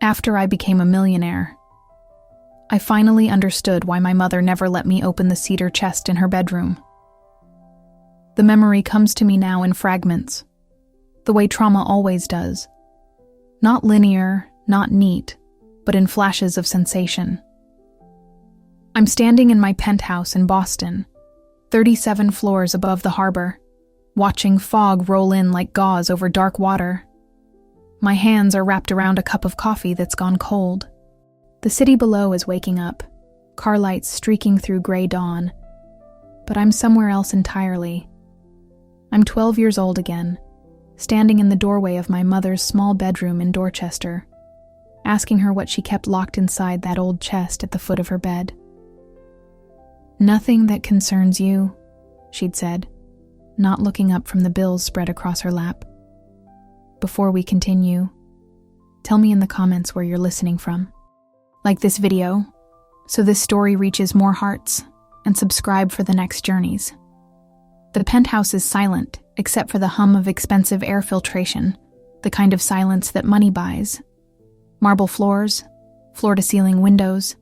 After I became a millionaire, I finally understood why my mother never let me open the cedar chest in her bedroom. The memory comes to me now in fragments, the way trauma always does. Not linear, not neat, but in flashes of sensation. I'm standing in my penthouse in Boston, 37 floors above the harbor, watching fog roll in like gauze over dark water. My hands are wrapped around a cup of coffee that's gone cold. The city below is waking up, car lights streaking through gray dawn. But I'm somewhere else entirely. I'm 12 years old again, standing in the doorway of my mother's small bedroom in Dorchester, asking her what she kept locked inside that old chest at the foot of her bed. "Nothing that concerns you," she'd said, not looking up from the bills spread across her lap. Before we continue, tell me in the comments where you're listening from. Like this video, so this story reaches more hearts, and subscribe for the next journeys. The penthouse is silent, except for the hum of expensive air filtration, the kind of silence that money buys. Marble floors, floor-to-ceiling windows,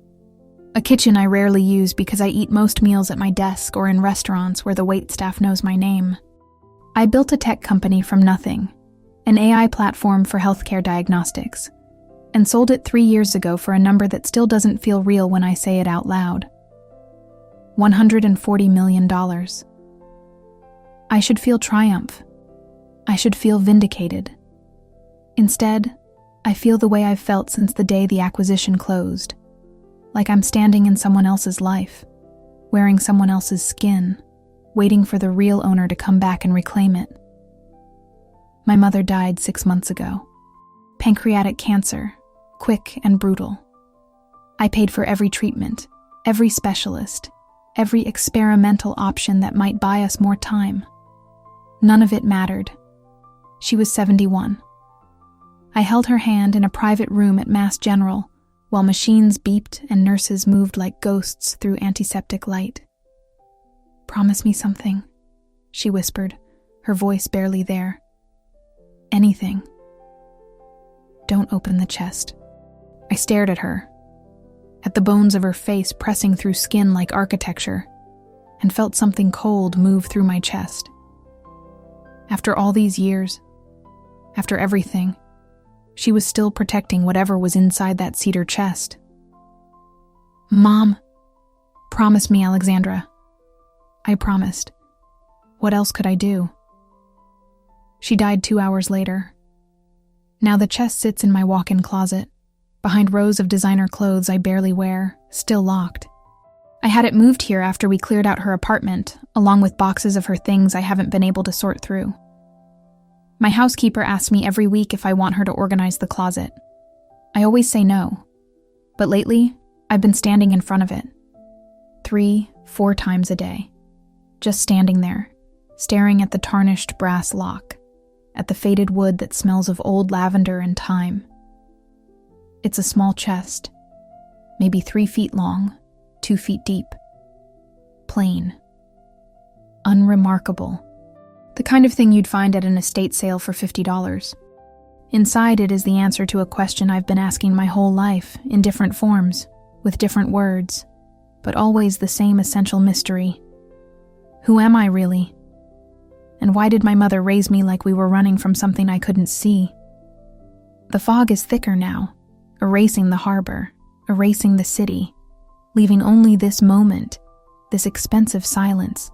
a kitchen I rarely use because I eat most meals at my desk or in restaurants where the waitstaff knows my name. I built a tech company from nothing, an AI platform for healthcare diagnostics, and sold it 3 years ago for a number that still doesn't feel real when I say it out loud. $140 million. I should feel triumph. I should feel vindicated. Instead, I feel the way I've felt since the day the acquisition closed. Like I'm standing in someone else's life, wearing someone else's skin, waiting for the real owner to come back and reclaim it. My mother died 6 months ago. Pancreatic cancer, quick and brutal. I paid for every treatment, every specialist, every experimental option that might buy us more time. None of it mattered. She was 71. I held her hand in a private room at Mass General while machines beeped and nurses moved like ghosts through antiseptic light. "Promise me something," she whispered, her voice barely there. "Anything. Don't open the chest." I stared at her, at the bones of her face pressing through skin like architecture, and felt something cold move through my chest. After all these years, after everything, she was still protecting whatever was inside that cedar chest. "Mom, promise me, Alexandra." I promised. What else could I do? She died 2 hours later. Now the chest sits in my walk-in closet, behind rows of designer clothes I barely wear, still locked. I had it moved here after we cleared out her apartment, along with boxes of her things I haven't been able to sort through. My housekeeper asks me every week if I want her to organize the closet. I always say no, but lately, I've been standing in front of it. 3, 4 times a day. Just standing there, staring at the tarnished brass lock, at the faded wood that smells of old lavender and thyme. It's a small chest, maybe 3 feet long, 2 feet deep. Plain. Unremarkable. The kind of thing you'd find at an estate sale for $50. Inside it is the answer to a question I've been asking my whole life, in different forms, with different words, but always the same essential mystery. Who am I really? And why did my mother raise me like we were running from something I couldn't see? The fog is thicker now, erasing the harbor, erasing the city, leaving only this moment, this expensive silence,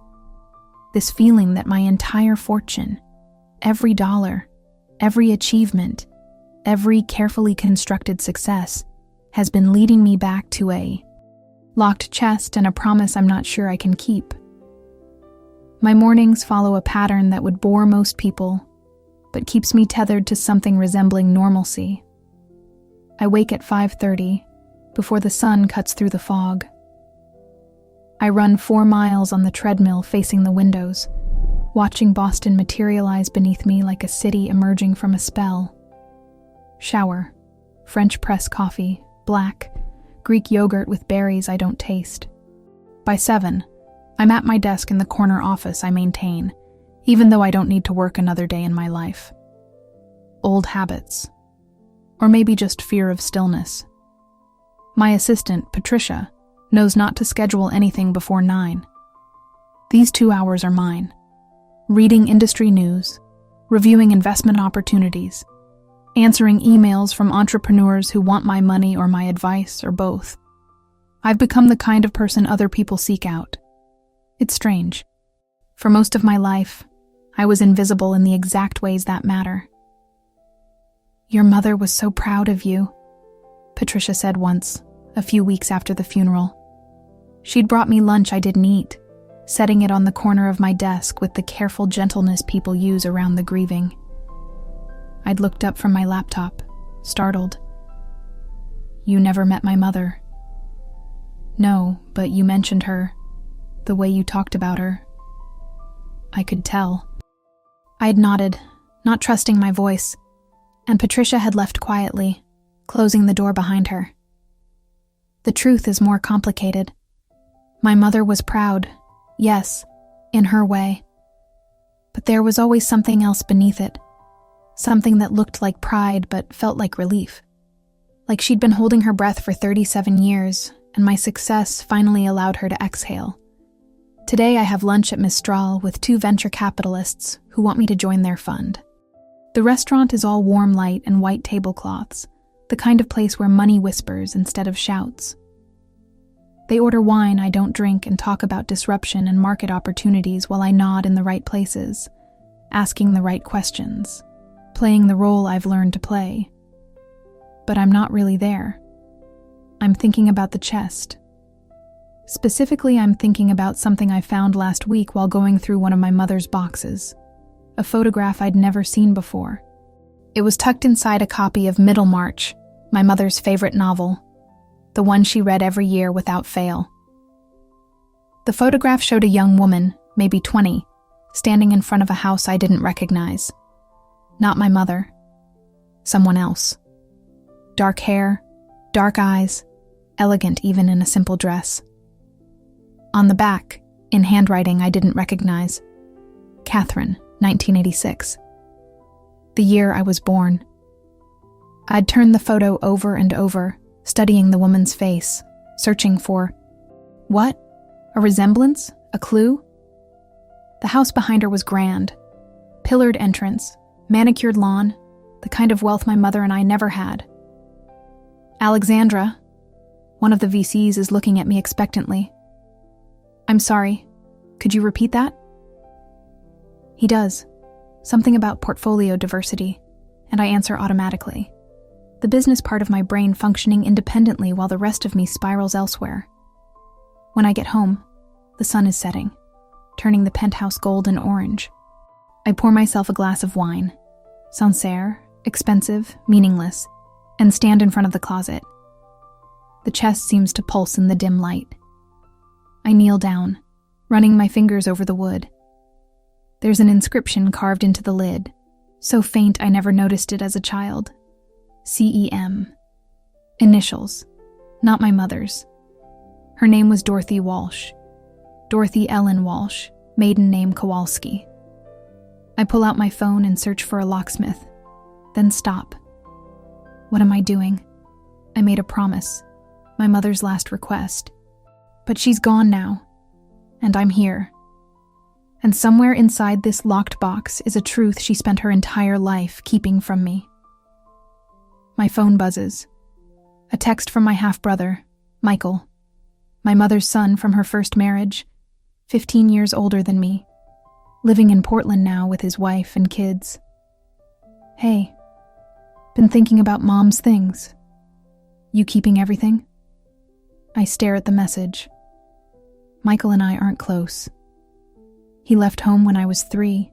this feeling that my entire fortune, every dollar, every achievement, every carefully constructed success has been leading me back to a locked chest and a promise I'm not sure I can keep. My mornings follow a pattern that would bore most people, but keeps me tethered to something resembling normalcy. I wake at 5:30, before the sun cuts through the fog. I run 4 miles on the treadmill facing the windows, watching Boston materialize beneath me like a city emerging from a spell. Shower, French press coffee, black, Greek yogurt with berries I don't taste. By 7, I'm at my desk in the corner office I maintain, even though I don't need to work another day in my life. Old habits. Or maybe just fear of stillness. My assistant, Patricia, knows not to schedule anything before 9. These 2 hours are mine. Reading industry news, reviewing investment opportunities, answering emails from entrepreneurs who want my money or my advice, or both. I've become the kind of person other people seek out. It's strange. For most of my life, I was invisible in the exact ways that matter. "Your mother was so proud of you," Patricia said once, a few weeks after the funeral. She'd brought me lunch I didn't eat, setting it on the corner of my desk with the careful gentleness people use around the grieving. I'd looked up from my laptop, startled. "You never met my mother." "No, but you mentioned her, the way you talked about her." I could tell. I'd nodded, not trusting my voice, and Patricia had left quietly, closing the door behind her. The truth is more complicated. My mother was proud, yes, in her way. But there was always something else beneath it, something that looked like pride but felt like relief. Like she'd been holding her breath for 37 years, and my success finally allowed her to exhale. Today I have lunch at Mistral with 2 venture capitalists who want me to join their fund. The restaurant is all warm light and white tablecloths, the kind of place where money whispers instead of shouts. They order wine I don't drink and talk about disruption and market opportunities while I nod in the right places, asking the right questions, playing the role I've learned to play. But I'm not really there. I'm thinking about the chest. Specifically, I'm thinking about something I found last week while going through one of my mother's boxes. A photograph I'd never seen before. It was tucked inside a copy of Middlemarch, my mother's favorite novel, the one she read every year without fail. The photograph showed a young woman, maybe 20, standing in front of a house I didn't recognize. Not my mother. Someone else. Dark hair, dark eyes, elegant even in a simple dress. On the back, in handwriting I didn't recognize, Catherine, 1986. The year I was born. I'd turned the photo over and over, studying the woman's face, searching for, what? A resemblance? A clue? The house behind her was grand. Pillared entrance, manicured lawn, the kind of wealth my mother and I never had. Alexandra, one of the VCs, is looking at me expectantly. "I'm sorry, could you repeat that?" He does. Something about portfolio diversity, and I answer automatically. The business part of my brain functioning independently while the rest of me spirals elsewhere. When I get home, the sun is setting, turning the penthouse gold and orange. I pour myself a glass of wine, Sancerre, expensive, meaningless, and stand in front of the closet. The chest seems to pulse in the dim light. I kneel down, running my fingers over the wood. There's an inscription carved into the lid, so faint I never noticed it as a child. CEM. Initials, not my mother's. Her name was Dorothy Walsh. Dorothy Ellen Walsh, maiden name Kowalski. I pull out my phone and search for a locksmith, then stop. What am I doing? I made a promise, my mother's last request. But she's gone now, and I'm here. And somewhere inside this locked box is a truth she spent her entire life keeping from me. My phone buzzes. A text from my half-brother, Michael, my mother's son from her first marriage, 15 years older than me, living in Portland now with his wife and kids. "Hey, been thinking about Mom's things. You keeping everything?" I stare at the message. Michael and I aren't close. He left home when I was 3,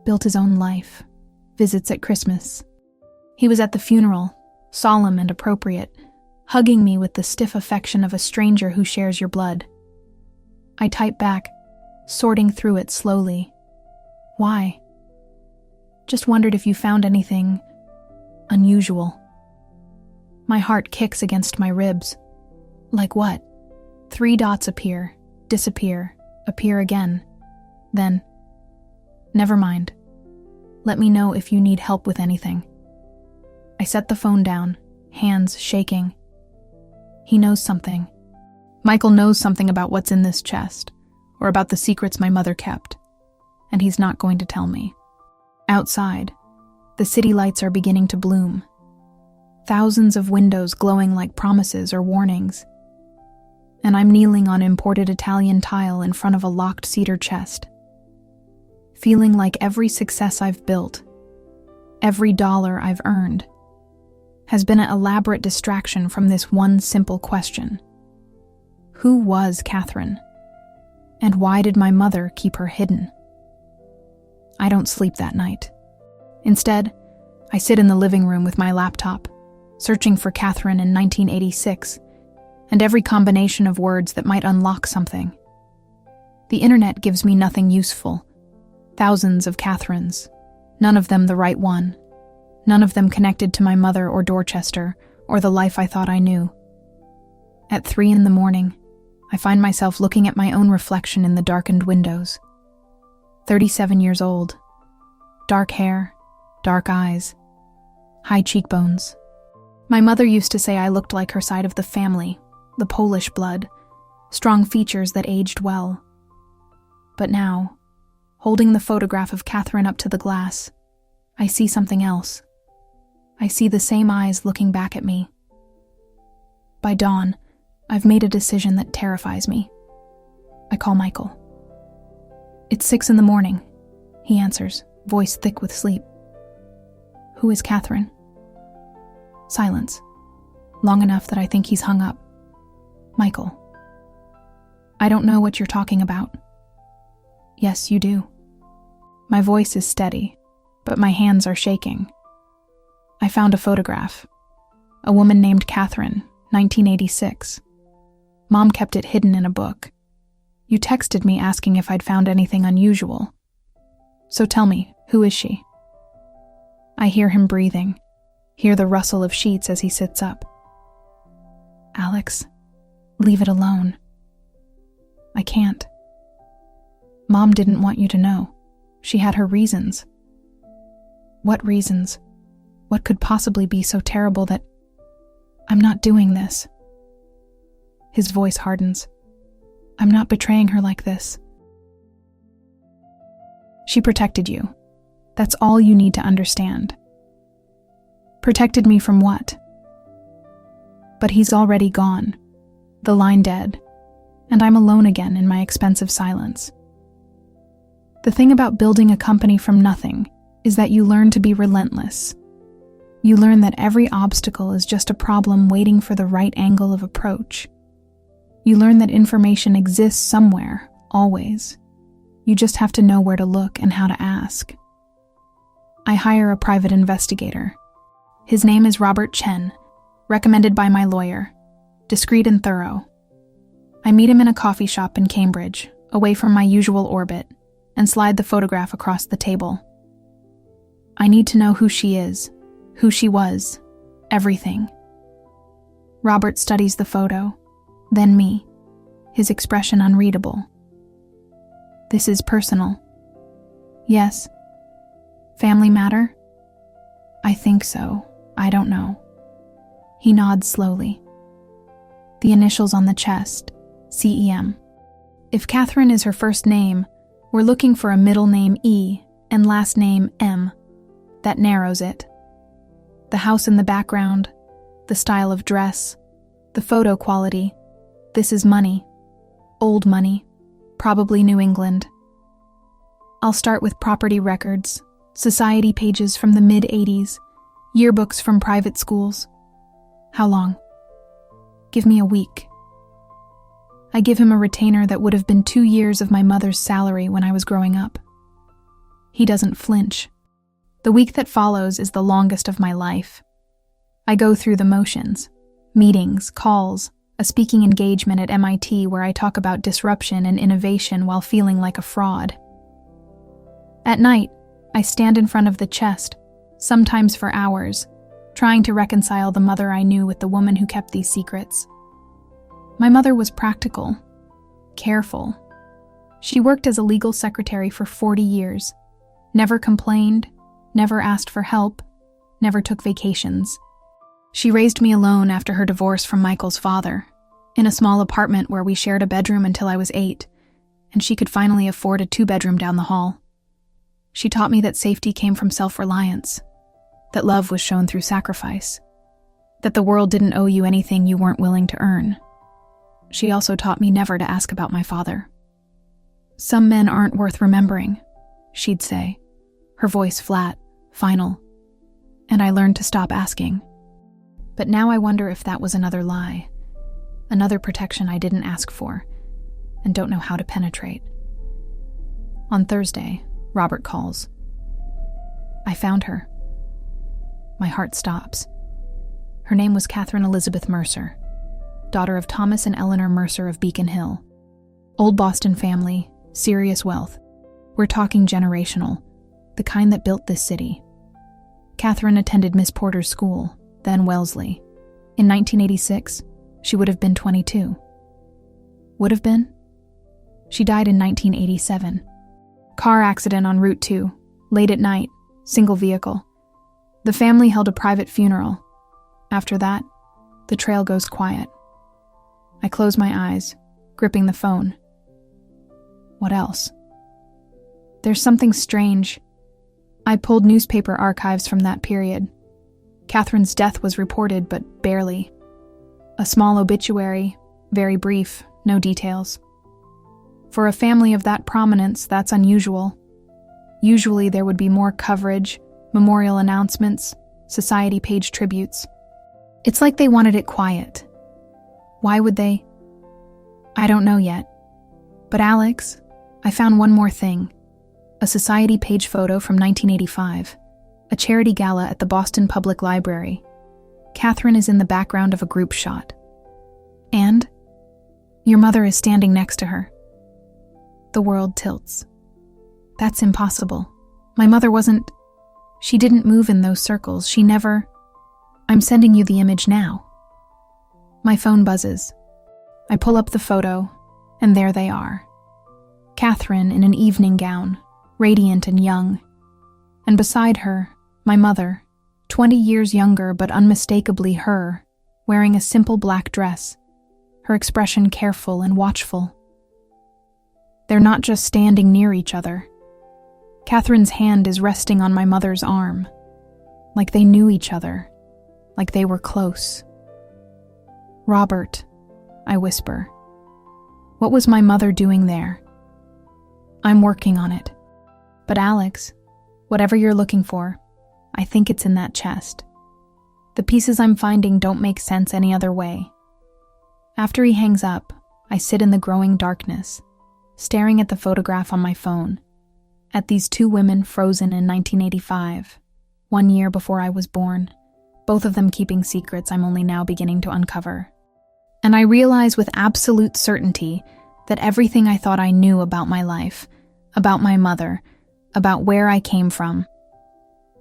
built his own life, visits at Christmas. He was at the funeral, solemn and appropriate, hugging me with the stiff affection of a stranger who shares your blood. I type back, sorting through it slowly. Why? Just wondered if you found anything unusual. My heart kicks against my ribs. Like what? 3 dots appear, disappear, appear again. Then, never mind. Let me know if you need help with anything. I I set the phone down, hands shaking. He knows something. Michael knows something about what's in this chest, or about the secrets my mother kept, and he's not going to tell me. Outside, the city lights are beginning to bloom. Thousands of windows glowing like promises or warnings. And I'm kneeling on imported Italian tile in front of a locked cedar chest, feeling like every success I've built, every dollar I've earned, has been an elaborate distraction from this one simple question. Who was Catherine? And why did my mother keep her hidden? I don't sleep that night. Instead, I sit in the living room with my laptop, searching for Catherine in 1986, and every combination of words that might unlock something. The internet gives me nothing useful. Thousands of Catherines, none of them the right one, none of them connected to my mother or Dorchester or the life I thought I knew. At 3 a.m, I find myself looking at my own reflection in the darkened windows. 37 years old, dark hair, dark eyes, high cheekbones. My mother used to say I looked like her side of the family, the Polish blood, strong features that aged well. But now, holding the photograph of Catherine up to the glass, I see something else. I see the same eyes looking back at me. By dawn, I've made a decision that terrifies me. I call Michael. It's 6 a.m, he answers, voice thick with sleep. Who is Catherine? Silence, long enough that I think he's hung up. Michael. I don't know what you're talking about. Yes, you do. My voice is steady, but my hands are shaking. I found a photograph. A woman named Catherine, 1986. Mom kept it hidden in a book. You texted me asking if I'd found anything unusual. So tell me, who is she? I hear him breathing, hear the rustle of sheets as he sits up. Alex, leave it alone. I can't. Mom didn't want you to know. She had her reasons. What reasons? What could possibly be so terrible that... I'm not doing this. His voice hardens. I'm not betraying her like this. She protected you. That's all you need to understand. Protected me from what? But he's already gone. The line dead. And I'm alone again in my expensive silence. The thing about building a company from nothing is that you learn to be relentless. You learn that every obstacle is just a problem waiting for the right angle of approach. You learn that information exists somewhere, always. You just have to know where to look and how to ask. I hire a private investigator. His name is Robert Chen, recommended by my lawyer, discreet and thorough. I meet him in a coffee shop in Cambridge, away from my usual orbit, and slide the photograph across the table. I need to know who she is, who she was, everything. Robert studies the photo, then me, his expression unreadable. This is personal. Yes. Family matter? I think so. I don't know. He nods slowly. The initials on the chest, CEM. If Catherine is her first name, we're looking for a middle name E and last name M. That narrows it. The house in the background, the style of dress, the photo quality. This is money. Old money. Probably New England. I'll start with property records, society pages from the mid-'80s, yearbooks from private schools. How long? Give me a week. I give him a retainer that would have been 2 years of my mother's salary when I was growing up. He doesn't flinch. The week that follows is the longest of my life. I go through the motions, meetings, calls, a speaking engagement at MIT where I talk about disruption and innovation while feeling like a fraud. At night, I stand in front of the chest, sometimes for hours, trying to reconcile the mother I knew with the woman who kept these secrets. My mother was practical, careful. She worked as a legal secretary for 40 years, never complained, never asked for help, never took vacations. She raised me alone after her divorce from Michael's father, in a small apartment where we shared a bedroom until I was 8, and she could finally afford a 2-bedroom down the hall. She taught me that safety came from self-reliance, that love was shown through sacrifice, that the world didn't owe you anything you weren't willing to earn. She also taught me never to ask about my father. "Some men aren't worth remembering," she'd say, her voice flat, final, and I learned to stop asking. But now I wonder if that was another lie, another protection I didn't ask for, and don't know how to penetrate. On Thursday, Robert calls. I found her. My heart stops. Her name was Catherine Elizabeth Mercer, daughter of Thomas and Eleanor Mercer of Beacon Hill. Old Boston family, serious wealth. We're talking generational, the kind that built this city. Catherine attended Miss Porter's school, then Wellesley. In 1986, she would have been 22. Would have been? She died in 1987. Car accident on Route 2, late at night, single vehicle. The family held a private funeral. After that, the trail goes quiet. I close my eyes, gripping the phone. What else? There's something strange. I pulled newspaper archives from that period. Catherine's death was reported, but barely. A small obituary, very brief, no details. For a family of that prominence, that's unusual. Usually there would be more coverage, memorial announcements, society page tributes. It's like they wanted it quiet. Why would they? I don't know yet. But Alex, I found one more thing. A society page photo from 1985. A charity gala at the Boston Public Library. Catherine is in the background of a group shot. And your mother is standing next to her. The world tilts. That's impossible. My mother wasn't... She didn't move in those circles. She never... I'm sending you the image now. My phone buzzes. I pull up the photo, and there they are. Catherine in an evening gown, radiant and young. And beside her, my mother, 20 years younger but unmistakably her, wearing a simple black dress, her expression careful and watchful. They're not just standing near each other. Catherine's hand is resting on my mother's arm, like they knew each other, like they were close. "Robert," I whisper. "What was my mother doing there?" "I'm working on it. But Alex, whatever you're looking for, I think it's in that chest. The pieces I'm finding don't make sense any other way." After he hangs up, I sit in the growing darkness, staring at the photograph on my phone, at these 2 women frozen in 1985, 1 year before I was born, both of them keeping secrets I'm only now beginning to uncover. And I realize with absolute certainty that everything I thought I knew about my life, about my mother, about where I came from,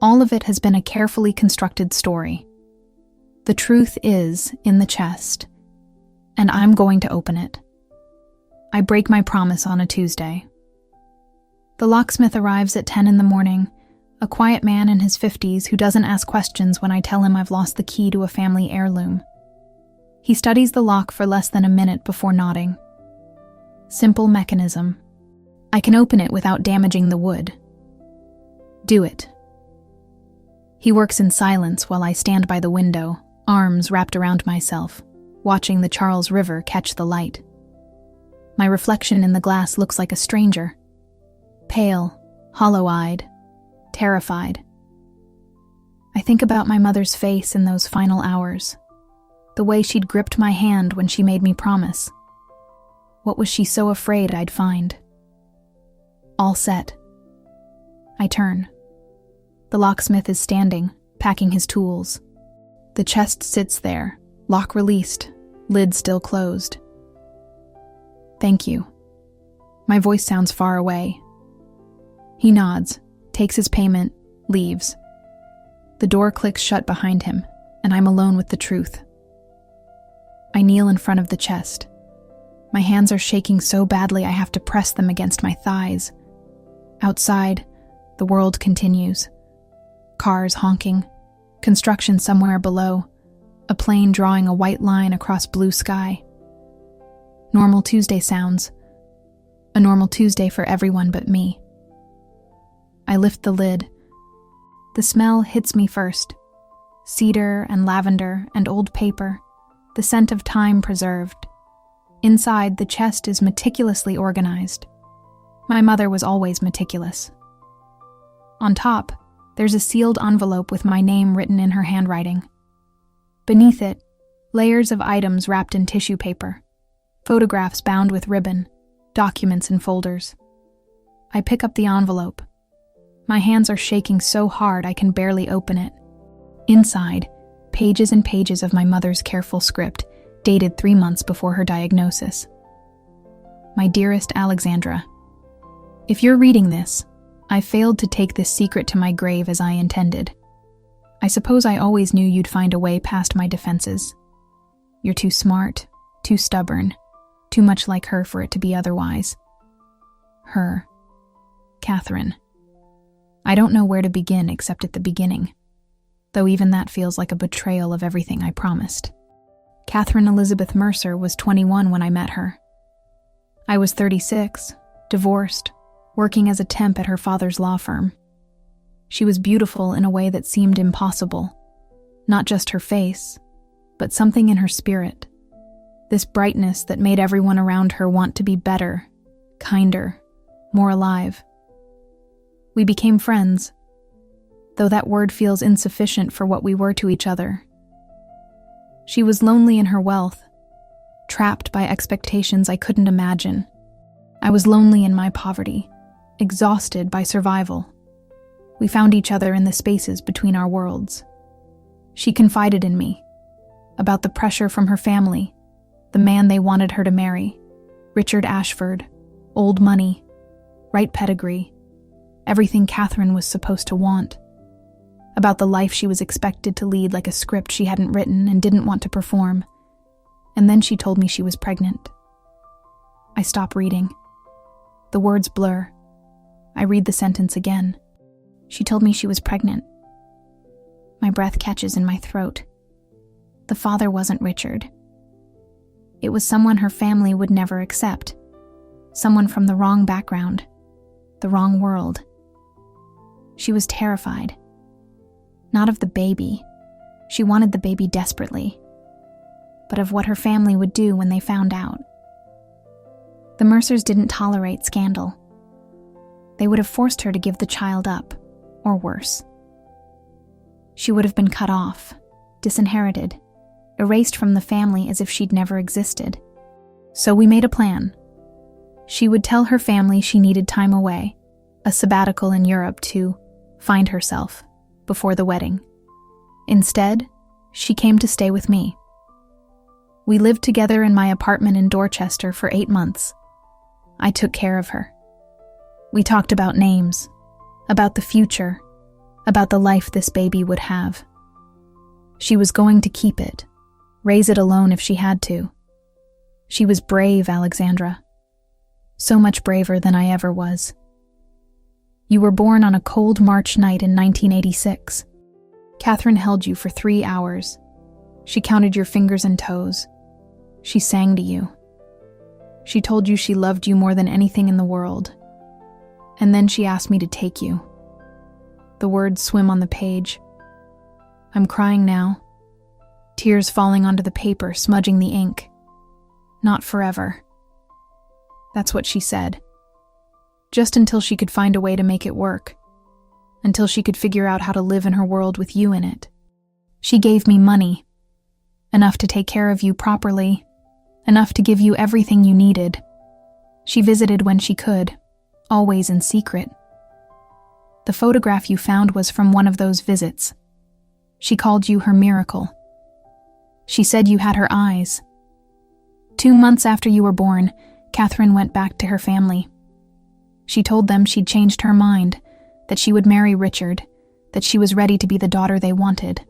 all of it has been a carefully constructed story. The truth is in the chest, and I'm going to open it. I break my promise on a Tuesday. The locksmith arrives at 10 in the morning, a quiet man in his 50s who doesn't ask questions when I tell him I've lost the key to a family heirloom. He studies the lock for less than a minute before nodding. Simple mechanism. I can open it without damaging the wood. Do it. He works in silence while I stand by the window, arms wrapped around myself, watching the Charles River catch the light. My reflection in the glass looks like a stranger. Pale, hollow-eyed, terrified. I think about my mother's face in those final hours, the way she'd gripped my hand when she made me promise. What was she so afraid I'd find? All set. I turn. The locksmith is standing, packing his tools. The chest sits there, lock released, lid still closed. "Thank you." My voice sounds far away. He nods, takes his payment, leaves. The door clicks shut behind him, and I'm alone with the truth. I kneel in front of the chest. My hands are shaking so badly I have to press them against my thighs. Outside, the world continues. Cars honking, Construction somewhere below, a plane drawing a white line across blue sky. Normal Tuesday sounds. A normal Tuesday for everyone but me. I lift the lid. The smell hits me first. Cedar and lavender and old paper, the scent of time preserved. Inside, the chest is meticulously organized. My mother was always meticulous. On top, there's a sealed envelope with my name written in her handwriting. Beneath it, layers of items wrapped in tissue paper, photographs bound with ribbon, documents in folders. I pick up the envelope. My hands are shaking so hard I can barely open it. Inside, pages and pages of my mother's careful script, dated 3 months before her diagnosis. My dearest Alexandra, if you're reading this, I failed to take this secret to my grave as I intended. I suppose I always knew you'd find a way past my defenses. You're too smart, too stubborn, too much like her for it to be otherwise. Her. Catherine. I don't know where to begin except at the beginning, though even that feels like a betrayal of everything I promised. Catherine Elizabeth Mercer was 21 when I met her. I was 36, divorced, working as a temp at her father's law firm. She was beautiful in a way that seemed impossible. Not just her face, but something in her spirit. This brightness that made everyone around her want to be better, kinder, more alive. We became friends, though that word feels insufficient for what we were to each other. She was lonely in her wealth, trapped by expectations I couldn't imagine. I was lonely in my poverty, exhausted by survival. We found each other in the spaces between our worlds. She confided in me about the pressure from her family, the man they wanted her to marry, Richard Ashford, old money, right pedigree, everything Catherine was supposed to want, about the life she was expected to lead like a script she hadn't written and didn't want to perform. And then she told me she was pregnant. I stop reading. The words blur. I read the sentence again. She told me she was pregnant. My breath catches in my throat. The father wasn't Richard. It was someone her family would never accept. Someone from the wrong background, the wrong world. She was terrified. Not of the baby. She wanted the baby desperately. But of what her family would do when they found out. The Mercers didn't tolerate scandal. They would have forced her to give the child up, or worse. She would have been cut off, disinherited, erased from the family as if she'd never existed. So we made a plan. She would tell her family she needed time away, a sabbatical in Europe to find herself before the wedding. Instead, she came to stay with me. We lived together in my apartment in Dorchester for 8 months. I took care of her. We talked about names, about the future, about the life this baby would have. She was going to keep it, raise it alone if she had to. She was brave, Alexandra. So much braver than I ever was. You were born on a cold March night in 1986. Catherine held you for 3 hours. She counted your fingers and toes. She sang to you. She told you she loved you more than anything in the world. And then she asked me to take you. The words swim on the page. I'm crying now. Tears falling onto the paper, smudging the ink. Not forever. That's what she said. Just until she could find a way to make it work. Until she could figure out how to live in her world with you in it. She gave me money. Enough to take care of you properly. Enough to give you everything you needed. She visited when she could, always in secret. The photograph you found was from one of those visits. She called you her miracle. She said you had her eyes. 2 months after you were born, Catherine went back to her family. She told them she'd changed her mind, that she would marry Richard, that she was ready to be the daughter they wanted.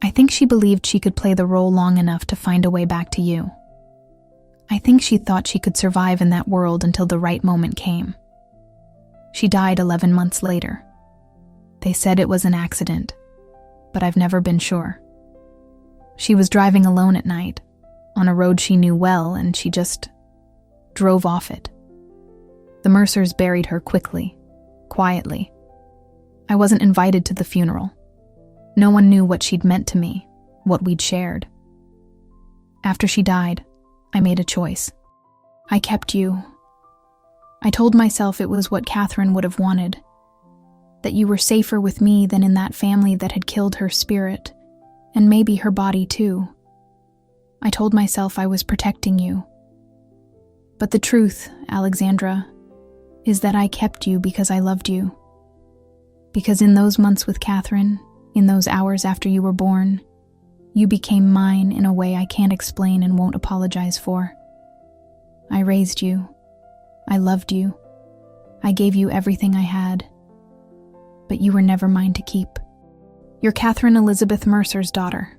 I think she believed she could play the role long enough to find a way back to you. I think she thought she could survive in that world until the right moment came. She died 11 months later. They said it was an accident. but I've never been sure. She was driving alone at night, on a road she knew well, and she just drove off it. The Mercers buried her quickly, quietly. I wasn't invited to the funeral. No one knew what she'd meant to me, what we'd shared. After she died, I made a choice. I kept you. I told myself it was what Catherine would have wanted, that you were safer with me than in that family that had killed her spirit, and maybe her body too. I told myself I was protecting you. But the truth, Alexandra, is that I kept you because I loved you. Because in those months with Catherine, in those hours after you were born, you became mine in a way I can't explain and won't apologize for. I raised you. I loved you. I gave you everything I had. But you were never mine to keep. You're Catherine Elizabeth Mercer's daughter.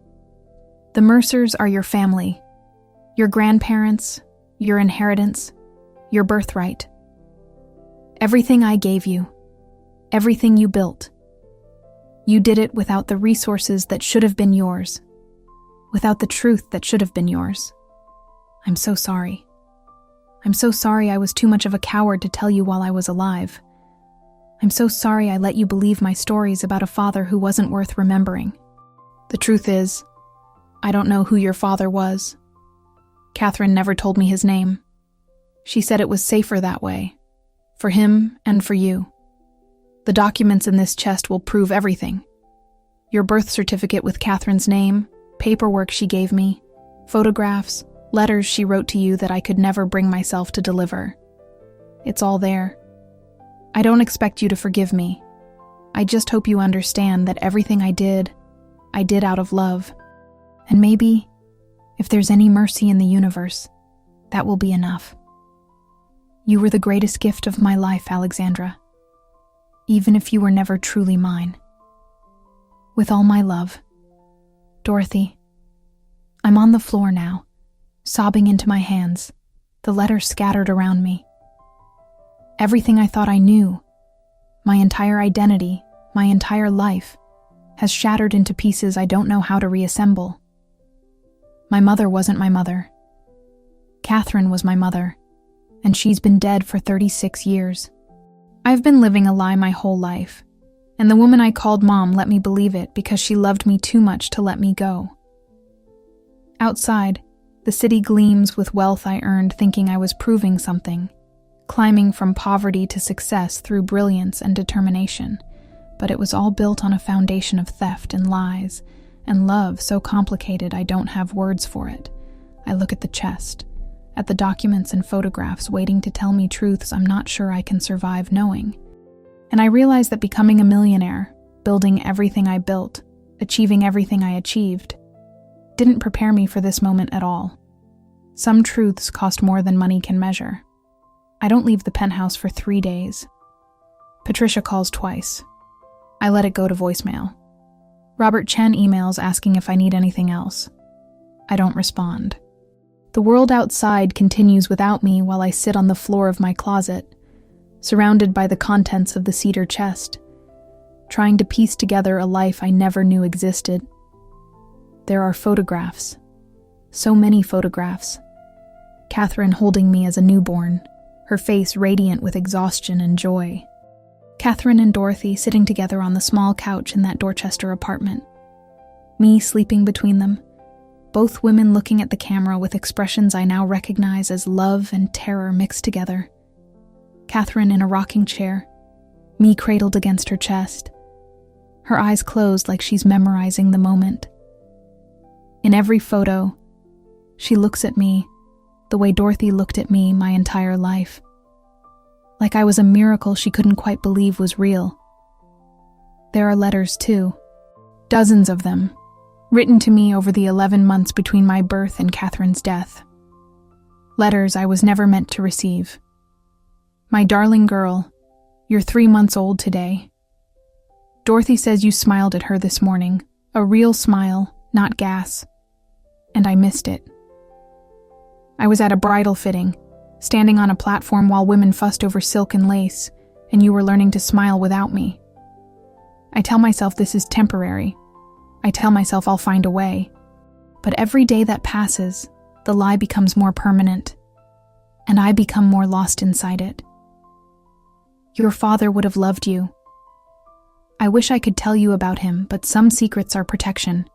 The Mercers are your family, your grandparents, your inheritance, your birthright. Everything I gave you, everything you built. You did it without the resources that should have been yours, without the truth that should have been yours. I'm so sorry. I'm so sorry I was too much of a coward to tell you while I was alive. I'm so sorry I let you believe my stories about a father who wasn't worth remembering. The truth is, I don't know who your father was. Catherine never told me his name. She said it was safer that way, for him and for you. The documents in this chest will prove everything. Your birth certificate with Catherine's name, paperwork she gave me, photographs, letters she wrote to you that I could never bring myself to deliver. It's all there. I don't expect you to forgive me. I just hope you understand that everything I did out of love. And maybe, if there's any mercy in the universe, that will be enough. You were the greatest gift of my life, Alexandra, even if you were never truly mine. With all my love, Dorothy. I'm on the floor now, sobbing into my hands, the letters scattered around me. Everything I thought I knew, my entire identity, my entire life, has shattered into pieces I don't know how to reassemble. My mother wasn't my mother. Catherine was my mother, and she's been dead for 36 years. I've been living a lie my whole life, and the woman I called Mom let me believe it because she loved me too much to let me go. Outside, the city gleams with wealth I earned thinking I was proving something, climbing from poverty to success through brilliance and determination, but it was all built on a foundation of theft and lies, and love so complicated I don't have words for it. I look at the chest, at the documents and photographs waiting to tell me truths I'm not sure I can survive knowing. And I realize that becoming a millionaire, building everything I built, achieving everything I achieved, didn't prepare me for this moment at all. Some truths cost more than money can measure. I don't leave the penthouse for 3 days. Patricia calls twice. I let it go to voicemail. Robert Chen emails asking if I need anything else. I don't respond. The world outside continues without me while I sit on the floor of my closet, surrounded by the contents of the cedar chest, trying to piece together a life I never knew existed. There are photographs. So many photographs. Catherine holding me as a newborn, her face radiant with exhaustion and joy. Catherine and Dorothy sitting together on the small couch in that Dorchester apartment. Me sleeping between them, both women looking at the camera with expressions I now recognize as love and terror mixed together. Catherine in a rocking chair, me cradled against her chest, her eyes closed like she's memorizing the moment. In every photo, she looks at me the way Dorothy looked at me my entire life. Like I was a miracle she couldn't quite believe was real. There are letters too, dozens of them, written to me over the 11 months between my birth and Catherine's death. Letters I was never meant to receive. My darling girl, you're 3 months old today. Dorothy says you smiled at her this morning, a real smile, not gas, and I missed it. I was at a bridal fitting, standing on a platform while women fussed over silk and lace, and you were learning to smile without me. I tell myself this is temporary, I tell myself I'll find a way. But every day that passes, the lie becomes more permanent, and I become more lost inside it. Your father would have loved you. I wish I could tell you about him, but some secrets are protection.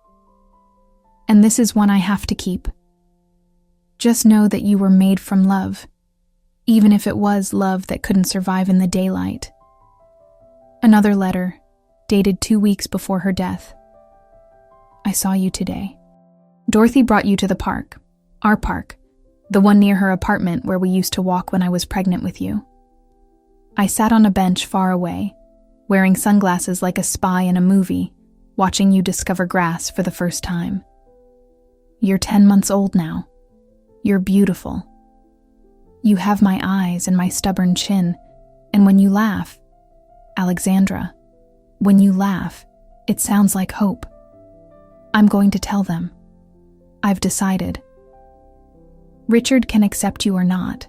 And this is one I have to keep. Just know that you were made from love, even if it was love that couldn't survive in the daylight. Another letter, dated 2 weeks before her death. I saw you today. Dorothy brought you to the park, our park, the one near her apartment where we used to walk when I was pregnant with you. I sat on a bench far away, wearing sunglasses like a spy in a movie, watching you discover grass for the first time. You're 10 months old now. You're beautiful. You have my eyes and my stubborn chin, and when you laugh, Alexandra, when you laugh, it sounds like hope. I'm going to tell them. I've decided. Richard can accept you or not.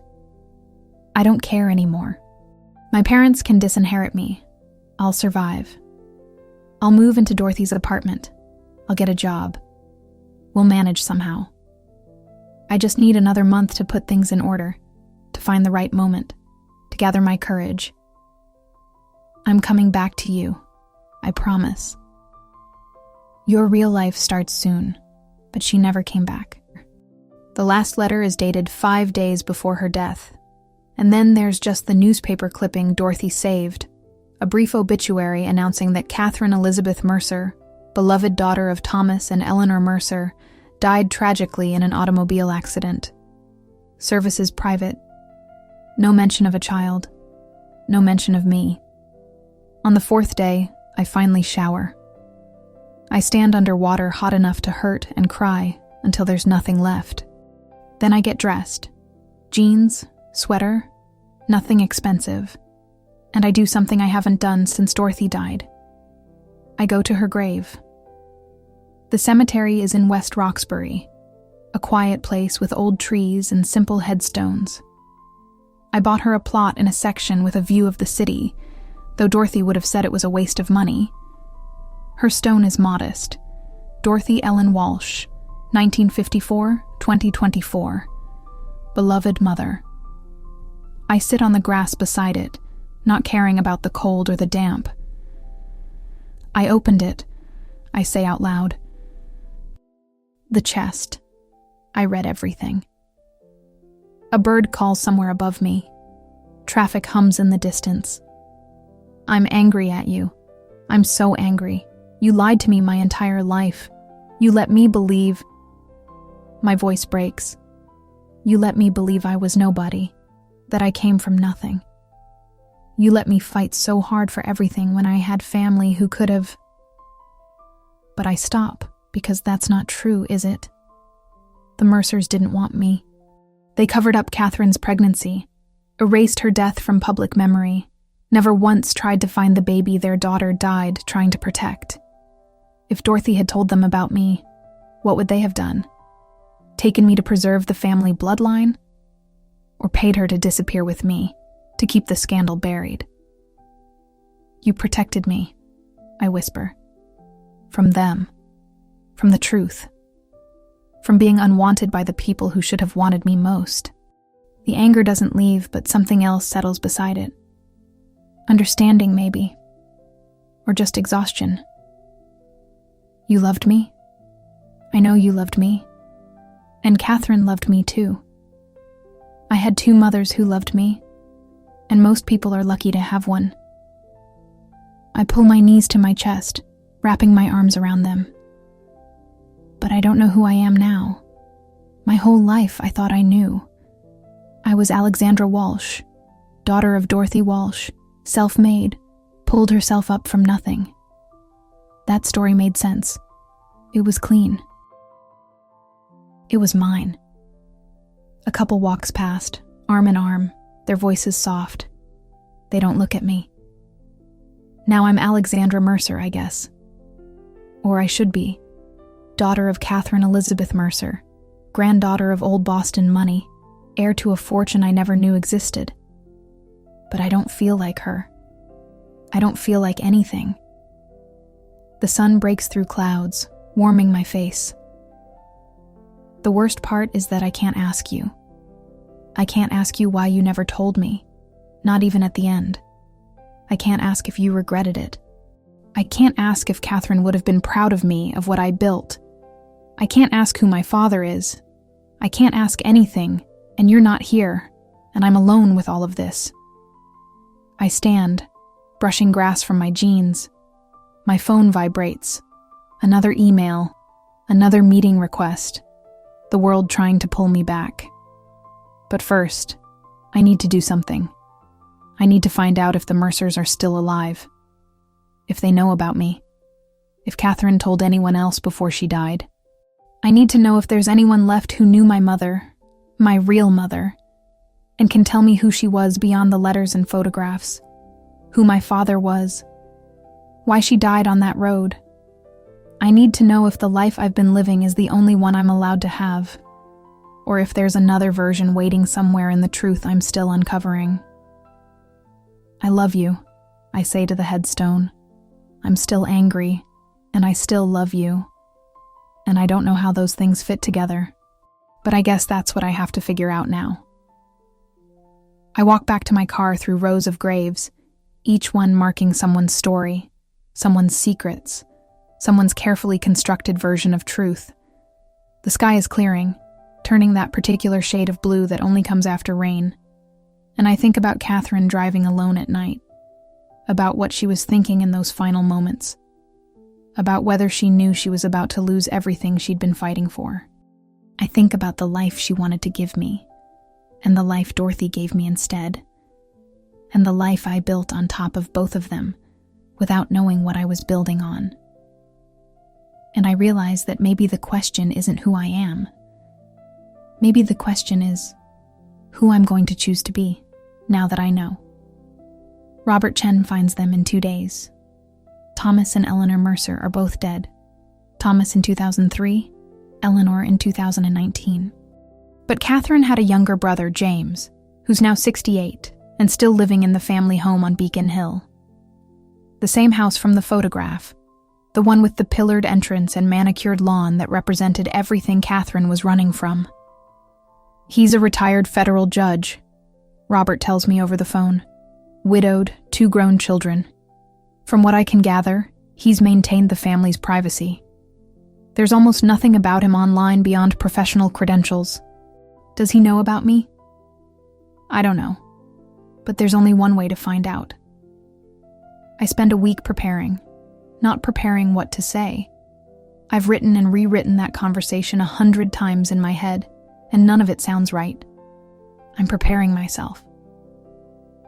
I don't care anymore. My parents can disinherit me. I'll survive. I'll move into Dorothy's apartment. I'll get a job. We'll manage somehow. I just need another month to put things in order, to find the right moment, to gather my courage. I'm coming back to you. I promise. Your real life starts soon, but she never came back. The last letter is dated 5 days before her death, and then there's just the newspaper clipping Dorothy saved, a brief obituary announcing that Catherine Elizabeth Mercer, beloved daughter of Thomas and Eleanor Mercer, died tragically in an automobile accident. Services private. No mention of a child. No mention of me. On the 4th day, I finally shower. I stand under water hot enough to hurt and cry until there's nothing left. Then I get dressed. Jeans, sweater, nothing expensive. And I do something I haven't done since Dorothy died. I go to her grave. The cemetery is in West Roxbury, a quiet place with old trees and simple headstones. I bought her a plot in a section with a view of the city, though Dorothy would have said it was a waste of money. Her stone is modest. Dorothy Ellen Walsh, 1954-2024. Beloved mother. I sit on the grass beside it, not caring about the cold or the damp. I opened it, I say out loud. The chest. I read everything. A bird calls somewhere above me. Traffic hums in the distance. I'm angry at you. I'm so angry. You lied to me my entire life. You let me believe... My voice breaks. You let me believe I was nobody, that I came from nothing. You let me fight so hard for everything when I had family who could have... But I stop, because that's not true, is it? The Mercers didn't want me. They covered up Catherine's pregnancy, erased her death from public memory, never once tried to find the baby their daughter died trying to protect. If Dorothy had told them about me, what would they have done? Taken me to preserve the family bloodline? Or paid her to disappear with me, to keep the scandal buried? You protected me, I whisper. From them. From the truth. From being unwanted by the people who should have wanted me most. The anger doesn't leave, but something else settles beside it. Understanding, maybe. Or just exhaustion. You loved me. I know you loved me. And Catherine loved me too. I had 2 mothers who loved me, and most people are lucky to have one. I pull my knees to my chest, wrapping my arms around them. But I don't know who I am now. My whole life I thought I knew. I was Alexandra Walsh, daughter of Dorothy Walsh, self-made, pulled herself up from nothing. That story made sense. It was clean. It was mine. A couple walks past, arm in arm, their voices soft. They don't look at me. Now I'm Alexandra Mercer, I guess. Or I should be. Daughter of Catherine Elizabeth Mercer, granddaughter of old Boston money, heir to a fortune I never knew existed. But I don't feel like her. I don't feel like anything. The sun breaks through clouds, warming my face. The worst part is that I can't ask you. I can't ask you why you never told me, not even at the end. I can't ask if you regretted it. I can't ask if Catherine would have been proud of me, of what I built. I can't ask who my father is. I can't ask anything, and you're not here, and I'm alone with all of this. I stand, brushing grass from my jeans. My phone vibrates. Another email, another meeting request. The world trying to pull me back. But first, I need to do something. I need to find out if the Mercers are still alive. If they know about me. If Catherine told anyone else before she died. I need to know if there's anyone left who knew my mother, my real mother, and can tell me who she was beyond the letters and photographs, who my father was, why she died on that road. I need to know if the life I've been living is the only one I'm allowed to have, or if there's another version waiting somewhere in the truth I'm still uncovering. I love you, I say to the headstone. I'm still angry, and I still love you. And I don't know how those things fit together, but I guess that's what I have to figure out now. I walk back to my car through rows of graves, each one marking someone's story, someone's secrets, someone's carefully constructed version of truth. The sky is clearing, turning that particular shade of blue that only comes after rain, and I think about Catherine driving alone at night, about what she was thinking in those final moments, about whether she knew she was about to lose everything she'd been fighting for. I think about the life she wanted to give me, and the life Dorothy gave me instead, and the life I built on top of both of them, without knowing what I was building on. And I realize that maybe the question isn't who I am. Maybe the question is who I'm going to choose to be, now that I know. Robert Chen finds them in 2 days. Thomas and Eleanor Mercer are both dead. Thomas in 2003, Eleanor in 2019. But Catherine had a younger brother, James, who's now 68 and still living in the family home on Beacon Hill. The same house from the photograph, the one with the pillared entrance and manicured lawn that represented everything Catherine was running from. He's a retired federal judge, Robert tells me over the phone. Widowed, 2 grown children. From what I can gather, he's maintained the family's privacy. There's almost nothing about him online beyond professional credentials. Does he know about me? I don't know, but there's only one way to find out. I spend a week preparing, not preparing what to say. I've written and rewritten that conversation 100 times in my head, and none of it sounds right. I'm preparing myself.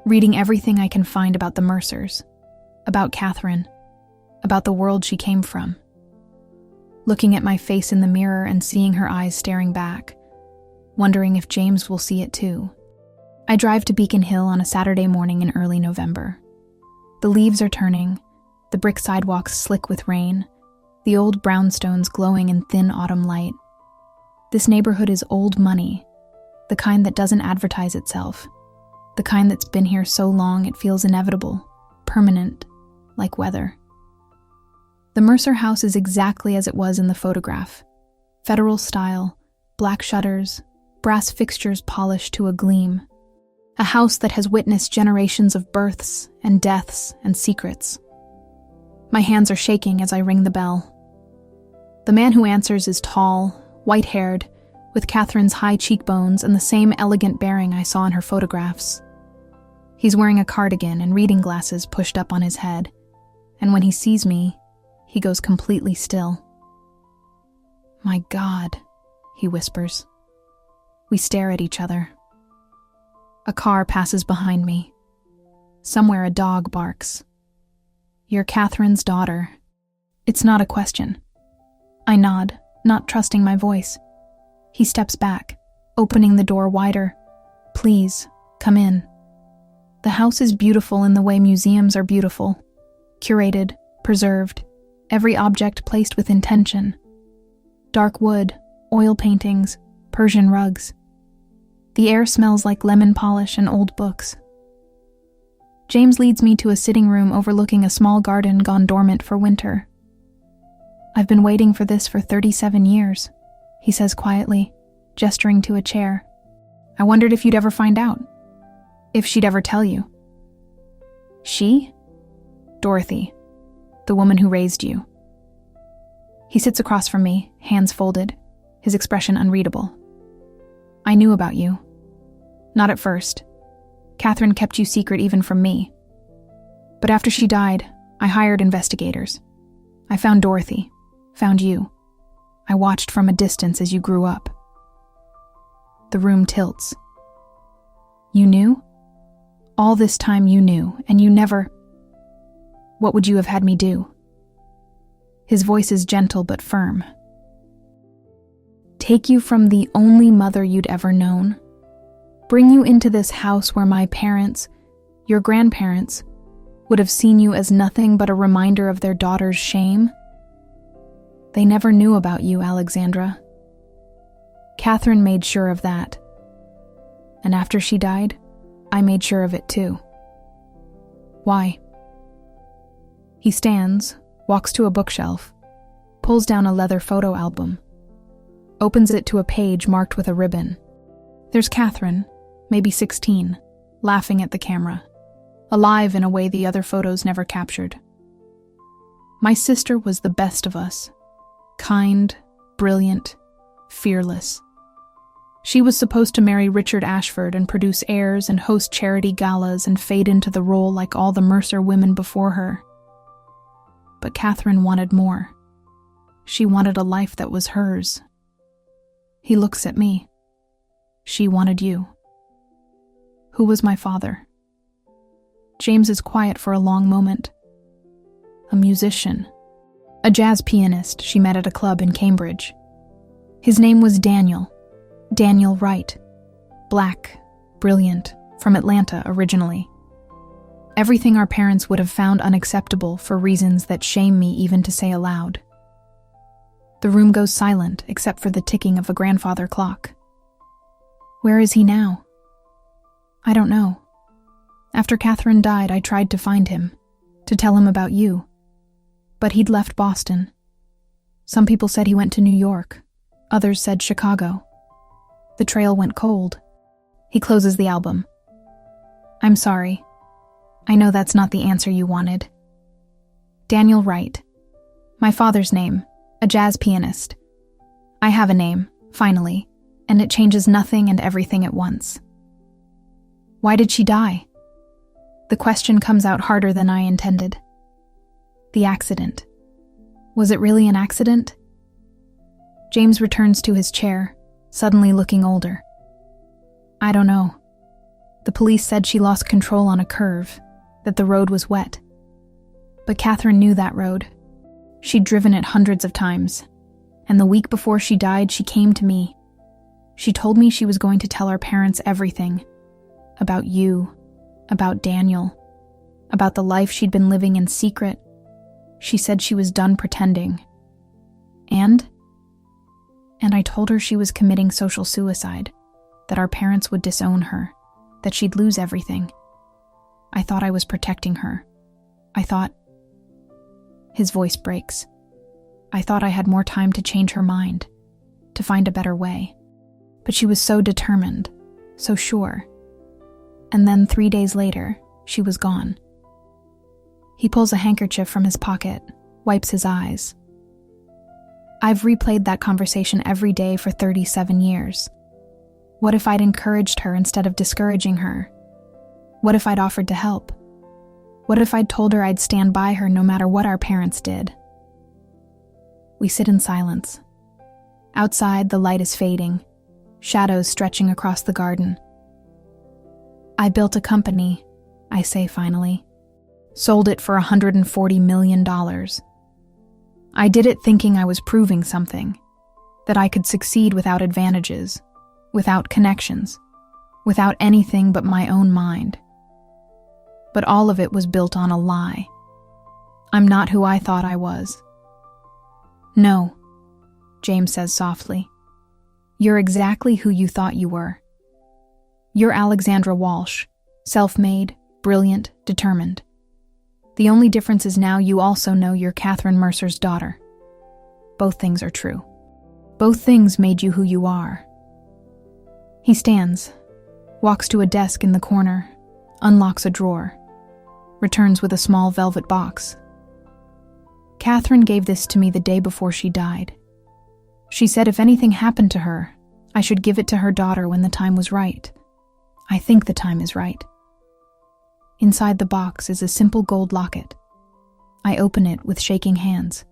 Reading everything I can find about the Mercers, about Catherine, about the world she came from. Looking at my face in the mirror and seeing her eyes staring back, wondering if James will see it too. I drive to Beacon Hill on a Saturday morning in early November. The leaves are turning, the brick sidewalks slick with rain, the old brownstones glowing in thin autumn light. This neighborhood is old money, the kind that doesn't advertise itself, the kind that's been here so long it feels inevitable, permanent, like weather. The Mercer house is exactly as it was in the photograph. Federal style, black shutters, brass fixtures polished to a gleam. A house that has witnessed generations of births and deaths and secrets. My hands are shaking as I ring the bell. The man who answers is tall, white-haired, with Catherine's high cheekbones and the same elegant bearing I saw in her photographs. He's wearing a cardigan and reading glasses pushed up on his head, and when he sees me, he goes completely still. "My God," he whispers. We stare at each other. A car passes behind me. Somewhere a dog barks. "You're Catherine's daughter." It's not a question. I nod, not trusting my voice. He steps back, opening the door wider. "Please, come in." The house is beautiful in the way museums are beautiful. Curated, preserved, every object placed with intention. Dark wood, oil paintings, Persian rugs. The air smells like lemon polish and old books. James leads me to a sitting room overlooking a small garden gone dormant for winter. I've been waiting for this for 37 years, he says quietly, gesturing to a chair. I wondered if you'd ever find out. If she'd ever tell you. She? Dorothy, the woman who raised you. He sits across from me, hands folded, his expression unreadable. I knew about you. Not at first. Catherine kept you secret even from me. But after she died, I hired investigators. I found Dorothy, found you. I watched from a distance as you grew up. The room tilts. You knew? All this time you knew, and you never... What would you have had me do? His voice is gentle but firm. Take you from the only mother you'd ever known. Bring you into this house where my parents, your grandparents, would have seen you as nothing but a reminder of their daughter's shame? They never knew about you, Alexandra. Catherine made sure of that. And after she died, I made sure of it too. Why? He stands, walks to a bookshelf, pulls down a leather photo album, opens it to a page marked with a ribbon. There's Catherine, maybe 16, laughing at the camera, alive in a way the other photos never captured. My sister was the best of us, kind, brilliant, fearless. She was supposed to marry Richard Ashford and produce heirs and host charity galas and fade into the role like all the Mercer women before her. But Catherine wanted more. She wanted a life that was hers. He looks at me. She wanted you. Who was my father? James is quiet for a long moment. A musician. A jazz pianist she met at a club in Cambridge. His name was Daniel Wright. Black, brilliant, from Atlanta originally. Everything our parents would have found unacceptable for reasons that shame me even to say aloud. The room goes silent except for the ticking of a grandfather clock. Where is he now? I don't know. After Catherine died, I tried to find him, to tell him about you. But he'd left Boston. Some people said he went to New York. Others said Chicago. The trail went cold. He closes the album. I'm sorry. I know that's not the answer you wanted. Daniel Wright. My father's name, a jazz pianist. I have a name, finally, and it changes nothing and everything at once. Why did she die? The question comes out harder than I intended. The accident. Was it really an accident? James returns to his chair, suddenly looking older. I don't know. The police said she lost control on a curve, that the road was wet. But Catherine knew that road. She'd driven it hundreds of times, and the week before she died, she came to me. She told me she was going to tell our parents everything. About you, about Daniel, about the life she'd been living in secret. She said she was done pretending. And I told her she was committing social suicide, that our parents would disown her, that she'd lose everything. I thought I was protecting her. I thought... His voice breaks. I thought I had more time to change her mind, to find a better way. But she was so determined, so sure. And then 3 days later, she was gone. He pulls a handkerchief from his pocket, wipes his eyes. I've replayed that conversation every day for 37 years. What if I'd encouraged her instead of discouraging her? What if I'd offered to help? What if I'd told her I'd stand by her no matter what our parents did? We sit in silence. Outside, the light is fading, shadows stretching across the garden. I built a company, I say finally. Sold it for $140 million. I did it thinking I was proving something, that I could succeed without advantages, without connections, without anything but my own mind. But all of it was built on a lie. I'm not who I thought I was. No, James says softly. You're exactly who you thought you were. You're Alexandra Walsh, self-made, brilliant, determined. The only difference is now you also know you're Catherine Mercer's daughter. Both things are true. Both things made you who you are. He stands, walks to a desk in the corner, unlocks a drawer, returns with a small velvet box. Catherine gave this to me the day before she died. She said if anything happened to her, I should give it to her daughter when the time was right. I think the time is right. Inside the box is a simple gold locket. I open it with shaking hands.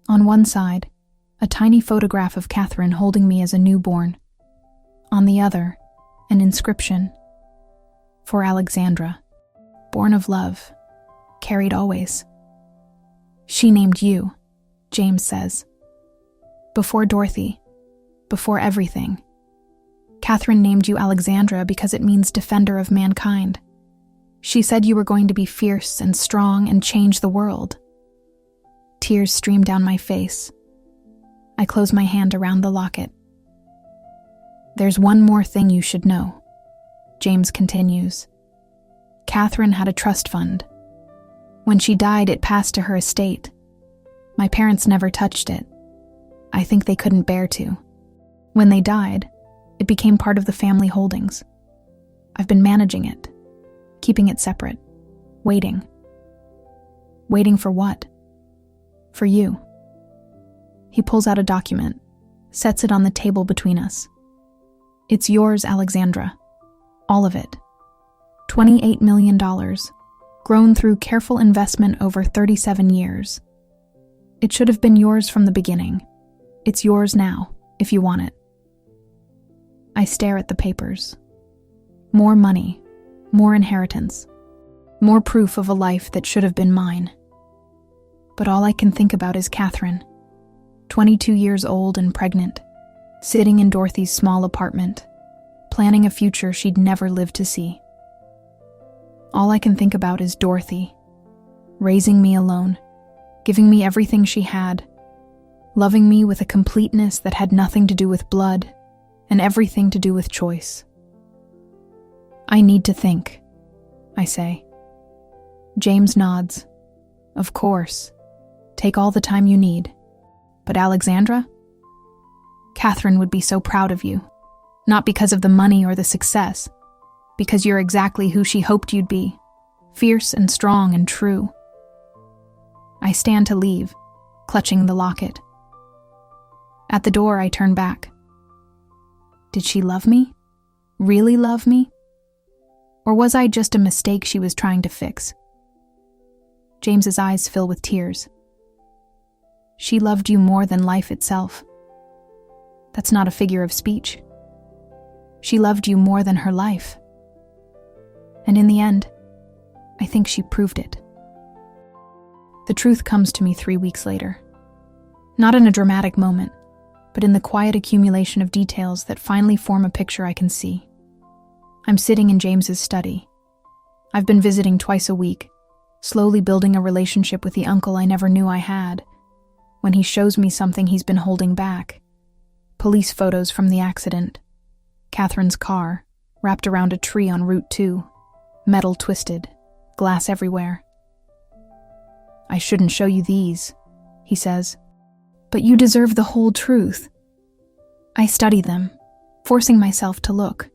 On one side, a tiny photograph of Catherine holding me as a newborn. On the other, an inscription. For Alexandra, born of love, carried always. She named you, James says. Before Dorothy, before everything. Catherine named you Alexandra because it means defender of mankind. She said you were going to be fierce and strong and change the world. Tears stream down my face. I close my hand around the locket. There's one more thing you should know, James continues. Catherine had a trust fund. When she died, it passed to her estate. My parents never touched it. I think they couldn't bear to. When they died, it became part of the family holdings. I've been managing it, keeping it separate, waiting. Waiting for what? For you. He pulls out a document, sets it on the table between us. It's yours, Alexandra. All of it. $28 million, grown through careful investment over 37 years. It should have been yours from the beginning. It's yours now, if you want it. I stare at the papers. More money, more inheritance, more proof of a life that should have been mine. But all I can think about is Catherine, 22 years old and pregnant, sitting in Dorothy's small apartment, planning a future she'd never live to see. All I can think about is Dorothy, raising me alone, giving me everything she had, loving me with a completeness that had nothing to do with blood and everything to do with choice. I need to think, I say. James nods. Of course. Take all the time you need. But Alexandra? Catherine would be so proud of you. Not because of the money or the success, because you're exactly who she hoped you'd be, fierce and strong and true. I stand to leave, clutching the locket. At the door, I turn back. Did she love me? Really love me? Or was I just a mistake she was trying to fix? James's eyes fill with tears. She loved you more than life itself. That's not a figure of speech. She loved you more than her life. And in the end, I think she proved it. The truth comes to me 3 weeks later. Not in a dramatic moment, but in the quiet accumulation of details that finally form a picture I can see. I'm sitting in James's study. I've been visiting twice a week, slowly building a relationship with the uncle I never knew I had, when he shows me something he's been holding back. Police photos from the accident. Catherine's car, wrapped around a tree on Route 2, metal twisted, glass everywhere. I shouldn't show you these, he says. But you deserve the whole truth. I study them, forcing myself to look.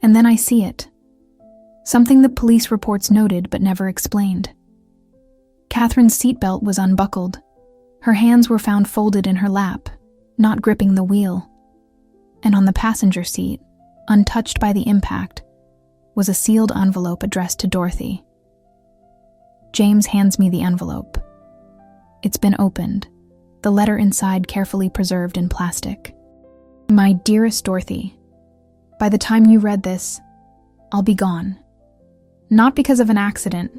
And then I see it. Something the police reports noted but never explained. Catherine's seatbelt was unbuckled. Her hands were found folded in her lap, not gripping the wheel. And on the passenger seat, untouched by the impact, was a sealed envelope addressed to Dorothy. James hands me the envelope. It's been opened, the letter inside carefully preserved in plastic. My dearest Dorothy, by the time you read this, I'll be gone. Not because of an accident,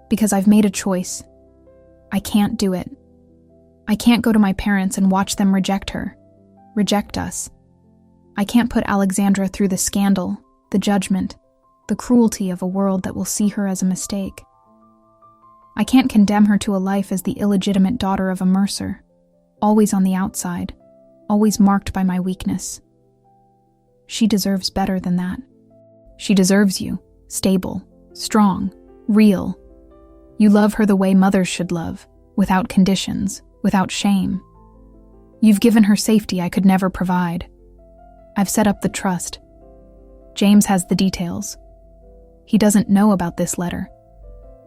because I've made a choice. I can't do it. I can't go to my parents and watch them reject her, reject us. I can't put Alexandra through the scandal, the judgment, the cruelty of a world that will see her as a mistake. I can't condemn her to a life as the illegitimate daughter of a mercer, always on the outside, always marked by my weakness. She deserves better than that. She deserves you, stable, strong, real. You love her the way mothers should love, without conditions, without shame. You've given her safety I could never provide. I've set up the trust. James has the details. He doesn't know about this letter,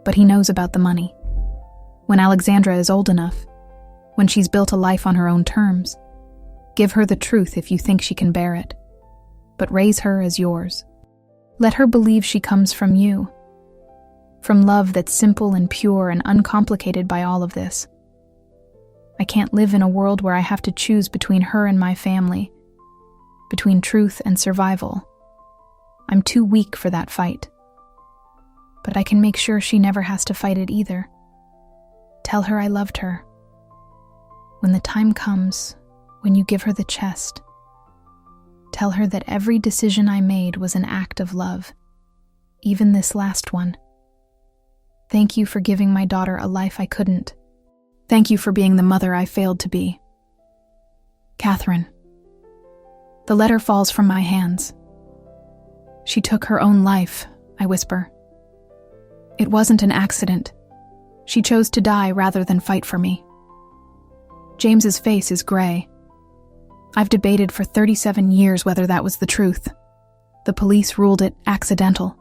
but he knows about the money. When Alexandra is old enough, when she's built a life on her own terms, give her the truth if you think she can bear it, but raise her as yours. Let her believe she comes from you, from love that's simple and pure and uncomplicated by all of this. I can't live in a world where I have to choose between her and my family, between truth and survival. I'm too weak for that fight. But I can make sure she never has to fight it either. Tell her I loved her. When the time comes, when you give her the chest, tell her that every decision I made was an act of love, even this last one. Thank you for giving my daughter a life I couldn't. Thank you for being the mother I failed to be. Catherine. The letter falls from my hands. She took her own life, I whisper. It wasn't an accident. She chose to die rather than fight for me. James's face is gray. I've debated for 37 years whether that was the truth. The police ruled it accidental.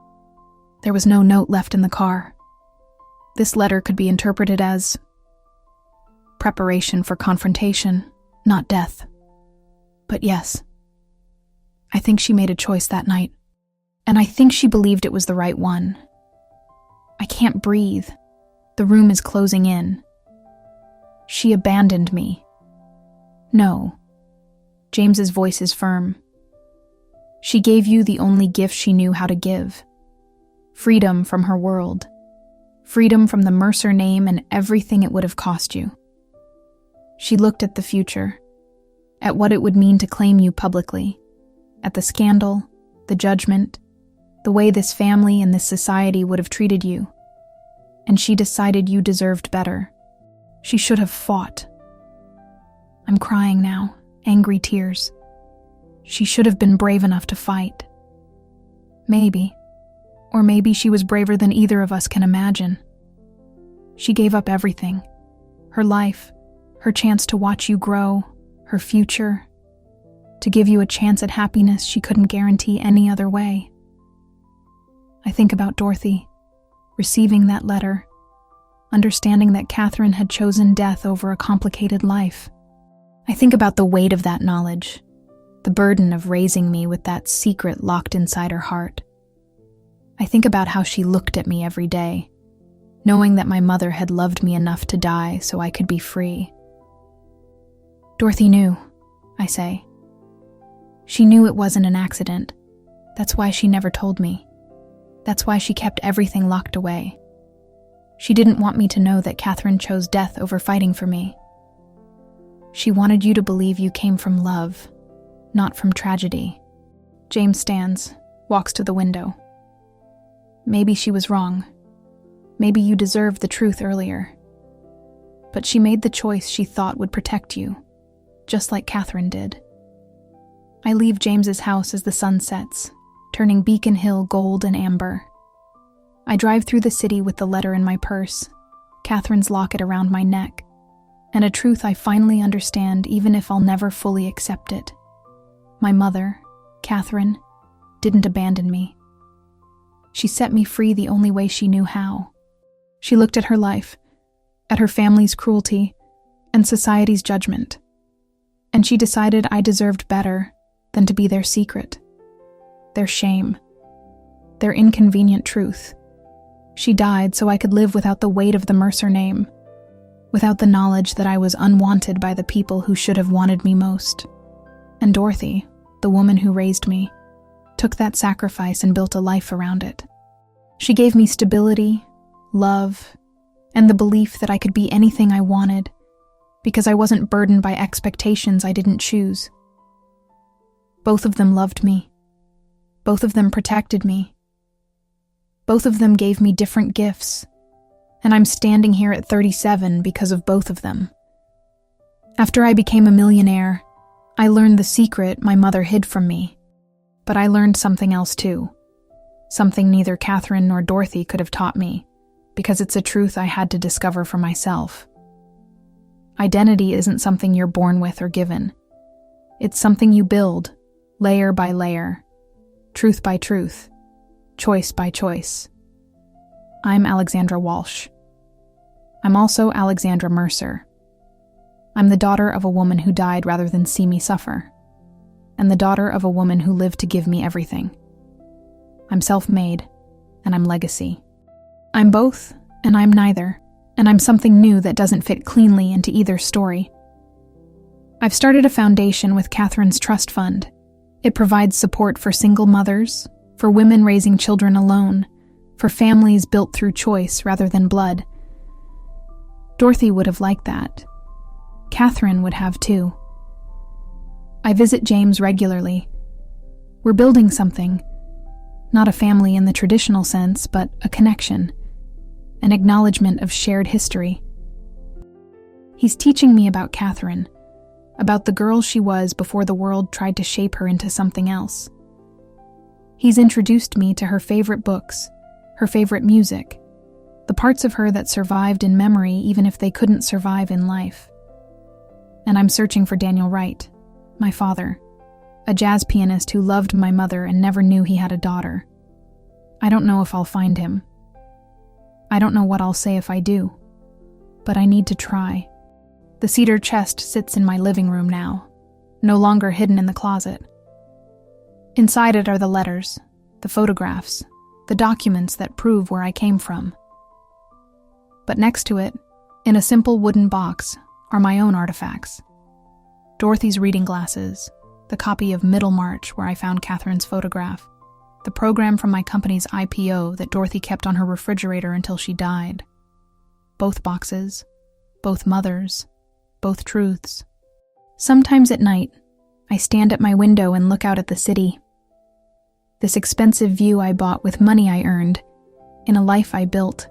There was no note left in the car. This letter could be interpreted as preparation for confrontation, not death. But yes, I think she made a choice that night, and I think she believed it was the right one. I can't breathe. The room is closing in. She abandoned me. No. James's voice is firm. She gave you the only gift she knew how to give. Freedom from her world. Freedom from the Mercer name and everything it would have cost you. She looked at the future, at what it would mean to claim you publicly, at the scandal, the judgment, the way this family and this society would have treated you. And she decided you deserved better. She should have fought. I'm crying now, angry tears. She should have been brave enough to fight. Maybe. Or maybe she was braver than either of us can imagine. She gave up everything. Her life, her chance to watch you grow, her future, to give you a chance at happiness she couldn't guarantee any other way. I think about Dorothy, receiving that letter, understanding that Catherine had chosen death over a complicated life. I think about the weight of that knowledge, the burden of raising me with that secret locked inside her heart. I think about how she looked at me every day, knowing that my mother had loved me enough to die so I could be free. Dorothy knew, I say. She knew it wasn't an accident. That's why she never told me. That's why she kept everything locked away. She didn't want me to know that Catherine chose death over fighting for me. She wanted you to believe you came from love, not from tragedy. James stands, walks to the window. Maybe she was wrong. Maybe you deserved the truth earlier. But she made the choice she thought would protect you, just like Catherine did. I leave James's house as the sun sets, turning Beacon Hill gold and amber. I drive through the city with the letter in my purse, Catherine's locket around my neck, and a truth I finally understand even if I'll never fully accept it. My mother, Catherine, didn't abandon me. She set me free the only way she knew how. She looked at her life, at her family's cruelty, and society's judgment, and she decided I deserved better than to be their secret, their shame, their inconvenient truth. She died so I could live without the weight of the Mercer name, without the knowledge that I was unwanted by the people who should have wanted me most. And Dorothy, the woman who raised me, took that sacrifice and built a life around it. She gave me stability, love, and the belief that I could be anything I wanted because I wasn't burdened by expectations I didn't choose. Both of them loved me. Both of them protected me. Both of them gave me different gifts, and I'm standing here at 37 because of both of them. After I became a millionaire, I learned the secret my mother hid from me, but I learned something else too, something neither Catherine nor Dorothy could have taught me, because it's a truth I had to discover for myself. Identity isn't something you're born with or given. It's something you build, layer by layer, truth by truth, choice by choice. I'm Alexandra Walsh. I'm also Alexandra Mercer. I'm the daughter of a woman who died rather than see me suffer, and the daughter of a woman who lived to give me everything. I'm self-made, and I'm legacy. I'm both, and I'm neither, and I'm something new that doesn't fit cleanly into either story. I've started a foundation with Catherine's Trust Fund. It provides support for single mothers, for women raising children alone, for families built through choice rather than blood. Dorothy would have liked that. Catherine would have too. I visit James regularly. We're building something. Not a family in the traditional sense, but a connection. An acknowledgement of shared history. He's teaching me about Catherine, about the girl she was before the world tried to shape her into something else. He's introduced me to her favorite books, her favorite music, the parts of her that survived in memory even if they couldn't survive in life. And I'm searching for Daniel Wright, my father, a jazz pianist who loved my mother and never knew he had a daughter. I don't know if I'll find him. I don't know what I'll say if I do, but I need to try. The cedar chest sits in my living room now, no longer hidden in the closet. Inside it are the letters, the photographs, the documents that prove where I came from. But next to it, in a simple wooden box, are my own artifacts. Dorothy's reading glasses, the copy of Middlemarch where I found Catherine's photograph, the program from my company's IPO that Dorothy kept on her refrigerator until she died. Both boxes, both mothers, both truths. Sometimes at night, I stand at my window and look out at the city. This expensive view I bought with money I earned, in a life I built,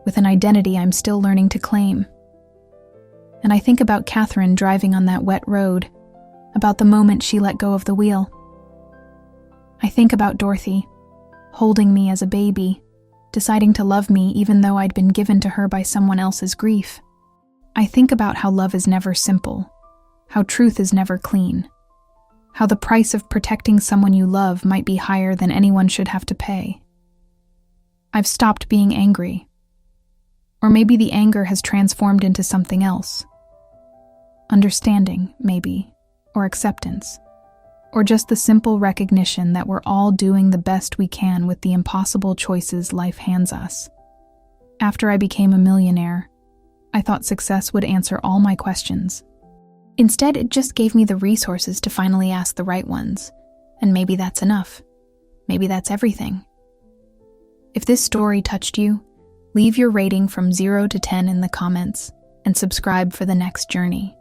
with an identity I'm still learning to claim. And I think about Catherine driving on that wet road, about the moment she let go of the wheel. I think about Dorothy, holding me as a baby, deciding to love me even though I'd been given to her by someone else's grief. I think about how love is never simple, how truth is never clean, how the price of protecting someone you love might be higher than anyone should have to pay. I've stopped being angry. Or maybe the anger has transformed into something else. Understanding, maybe, or acceptance. Or just the simple recognition that we're all doing the best we can with the impossible choices life hands us. After I became a millionaire, I thought success would answer all my questions. Instead, it just gave me the resources to finally ask the right ones. And maybe that's enough. Maybe that's everything. If this story touched you, leave your rating from 0 to 10 in the comments and subscribe for the next journey.